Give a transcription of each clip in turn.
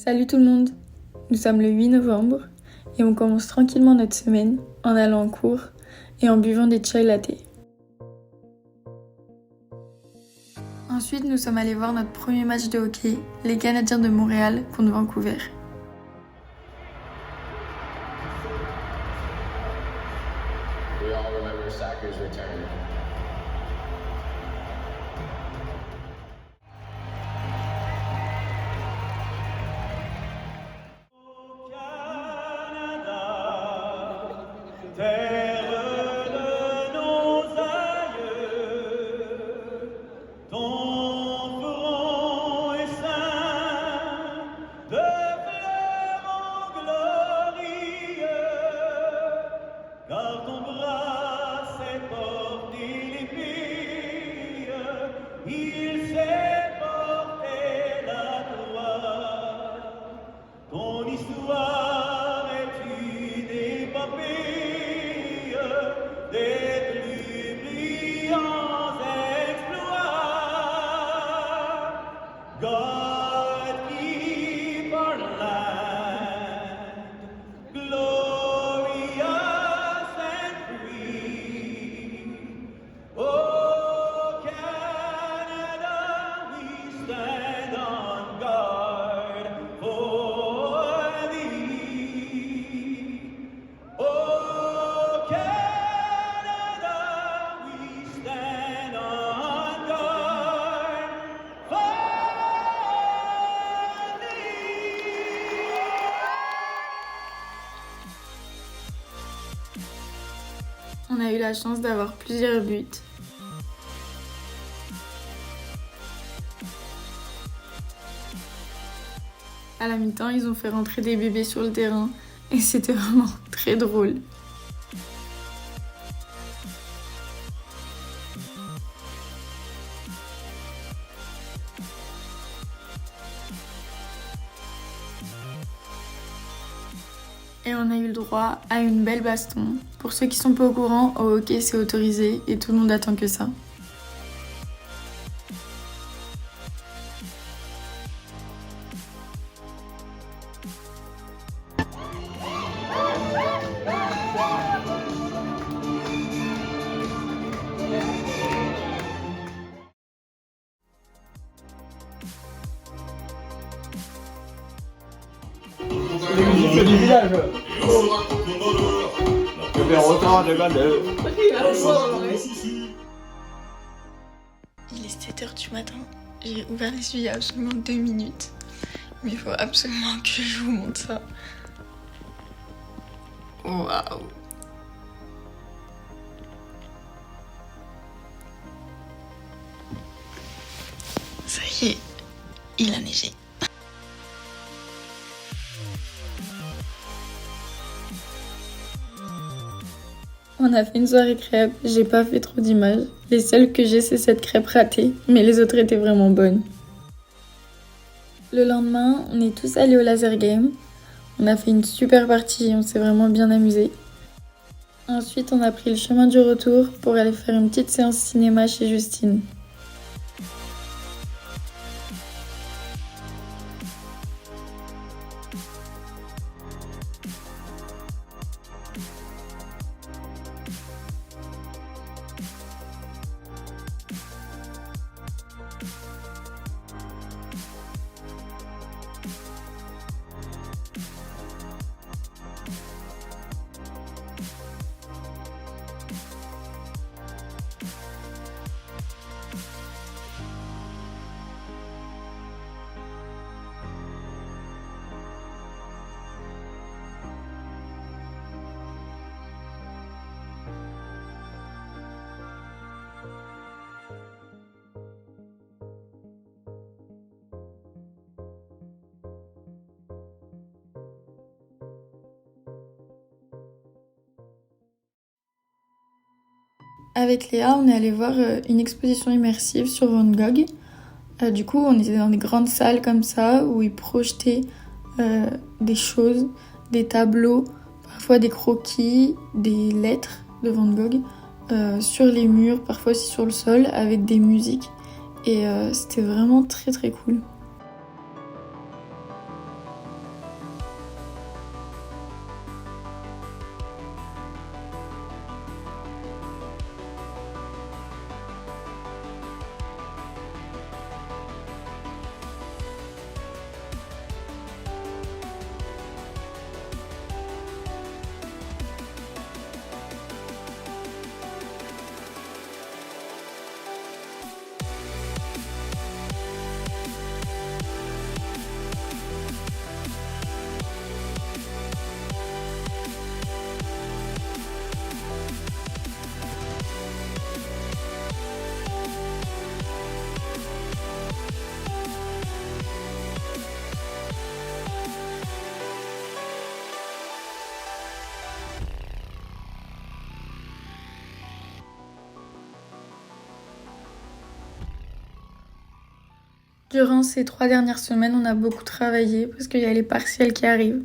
Salut tout le monde, nous sommes le 8 novembre et on commence tranquillement notre semaine en allant en cours et en buvant des chai latte. Ensuite, nous sommes allés voir notre premier match de hockey, les Canadiens de Montréal contre Vancouver. We all remember Sacker's return. Terre de nos aïeux, ton front est ceint de fleurs en glorieux, car ton bras s'est porté les filles, il s'est porté la croix, ton histoire est une épopée des plus brillants exploits. God keep our land glorious and free. Oh Canada, we stand on guard for thee. Oh Canada, we stand on guard for thee. On a eu la chance d'avoir plusieurs buts. À la mi-temps, ils ont fait rentrer des bébés sur le terrain et c'était vraiment très drôle. Et on a eu le droit à une belle baston. Pour ceux qui sont pas au courant, au hockey c'est autorisé et tout le monde attend que ça. Les musiques du village. Je vais retard de Valeur. Il est 7h du matin, j'ai ouvert les yeux il y a absolument 2 minutes. Mais il faut absolument que je vous montre ça. Waouh! Ça y est, il a neigé. On a fait une soirée crêpes, j'ai pas fait trop d'images. Les seules que j'ai, c'est cette crêpe ratée, mais les autres étaient vraiment bonnes. Le lendemain, on est tous allés au laser game. On a fait une super partie, on s'est vraiment bien amusés. Ensuite, on a pris le chemin du retour pour aller faire une petite séance cinéma chez Justine. Avec Léa, on est allé voir une exposition immersive sur Van Gogh. Du coup, on était dans des grandes salles comme ça où ils projetaient des choses, des tableaux, parfois des croquis, des lettres de Van Gogh sur les murs, parfois aussi sur le sol, avec des musiques. Et c'était vraiment très très cool. Durant ces 3 dernières semaines, on a beaucoup travaillé parce qu'il y a les partiels qui arrivent,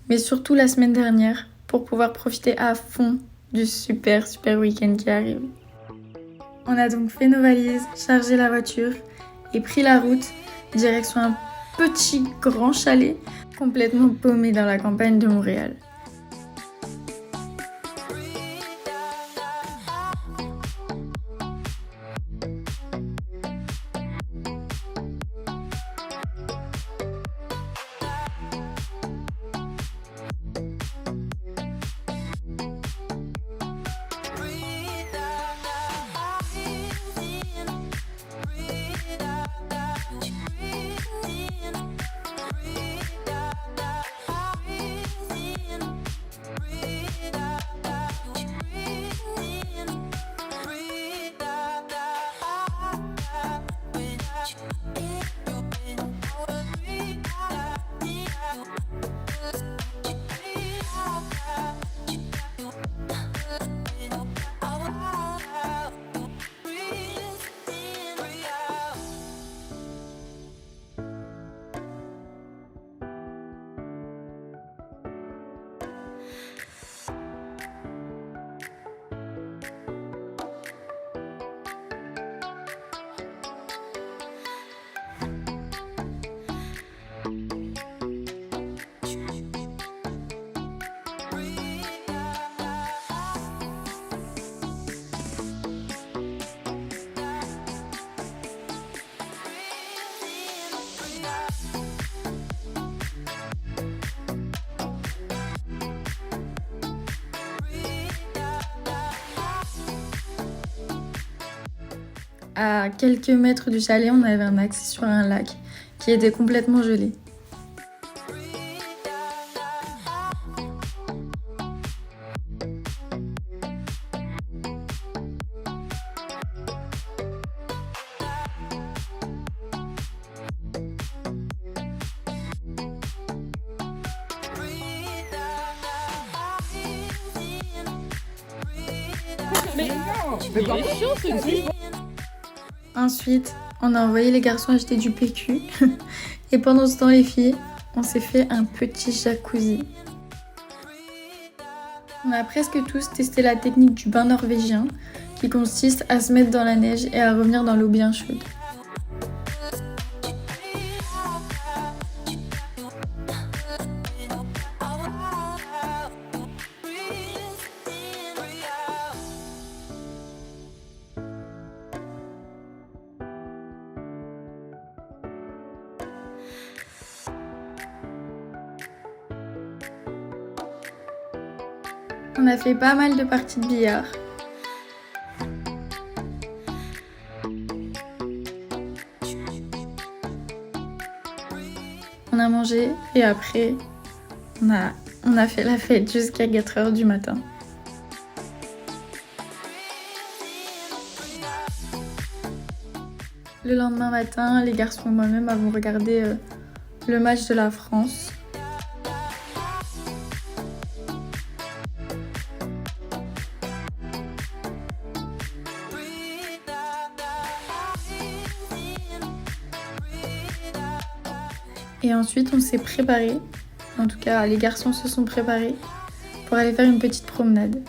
mais surtout la semaine dernière pour pouvoir profiter à fond du super week-end qui arrive. On a donc fait nos valises, chargé la voiture et pris la route direction un petit grand chalet complètement paumé dans la campagne de Montréal. À quelques mètres du chalet, on avait un accès sur un lac qui était complètement gelé. Ensuite, on a envoyé les garçons acheter du PQ. Et pendant ce temps, les filles, on s'est fait un petit jacuzzi. On a presque tous testé la technique du bain norvégien, qui consiste à se mettre dans la neige et à revenir dans l'eau bien chaude. On a fait pas mal de parties de billard. On a mangé et après, on a fait la fête jusqu'à 4h du matin. Le lendemain matin, les garçons et moi-même avons regardé le match de la France. Et ensuite, on s'est préparés, en tout cas les garçons se sont préparés, pour aller faire une petite promenade.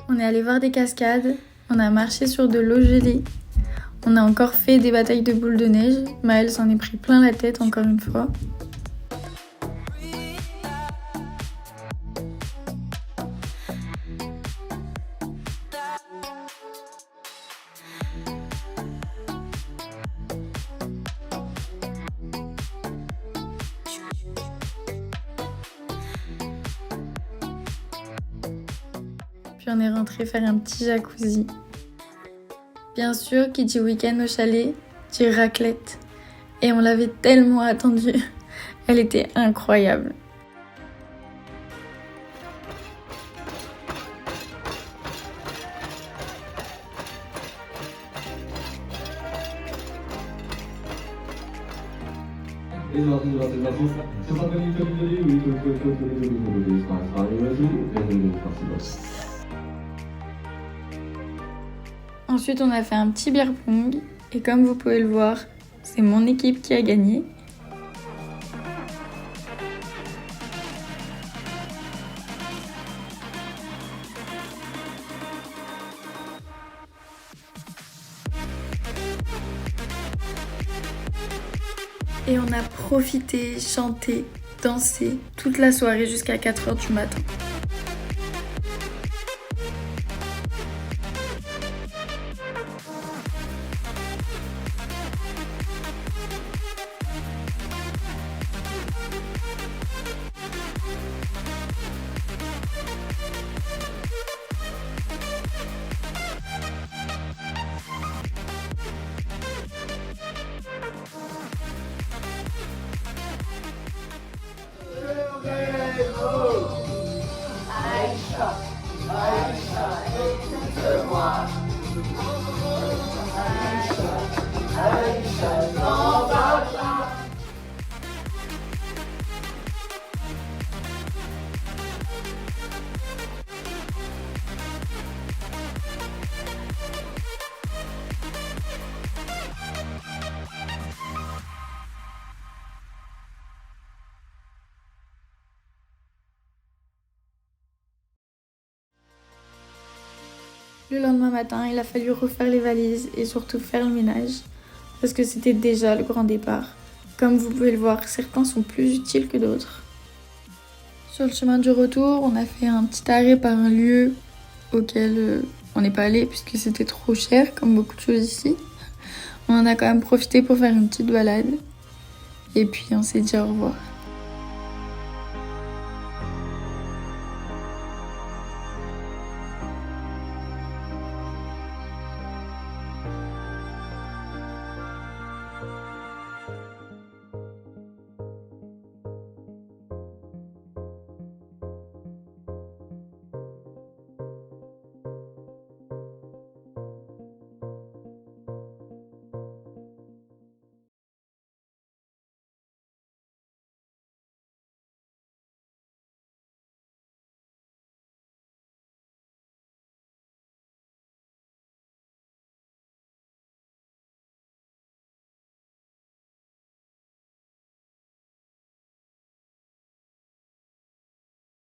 On est allé voir des cascades. On a marché sur de l'eau gelée. On a encore fait des batailles de boules de neige. Maëlle s'en est pris plein la tête encore une fois. Puis on est rentré faire un petit jacuzzi. Bien sûr, qui dit week-end au chalet, dit raclette. Et on l'avait tellement attendue. Elle était incroyable. Ensuite, on a fait un petit beer pong et comme vous pouvez le voir, c'est mon équipe qui a gagné. Et on a profité, chanté, dansé toute la soirée jusqu'à 4h du matin. Le lendemain matin, il a fallu refaire les valises et surtout faire le ménage parce que c'était déjà le grand départ. Comme vous pouvez le voir, certains sont plus utiles que d'autres. Sur le chemin du retour, on a fait un petit arrêt par un lieu auquel on n'est pas allé puisque c'était trop cher, comme beaucoup de choses ici. On en a quand même profité pour faire une petite balade et puis on s'est dit au revoir.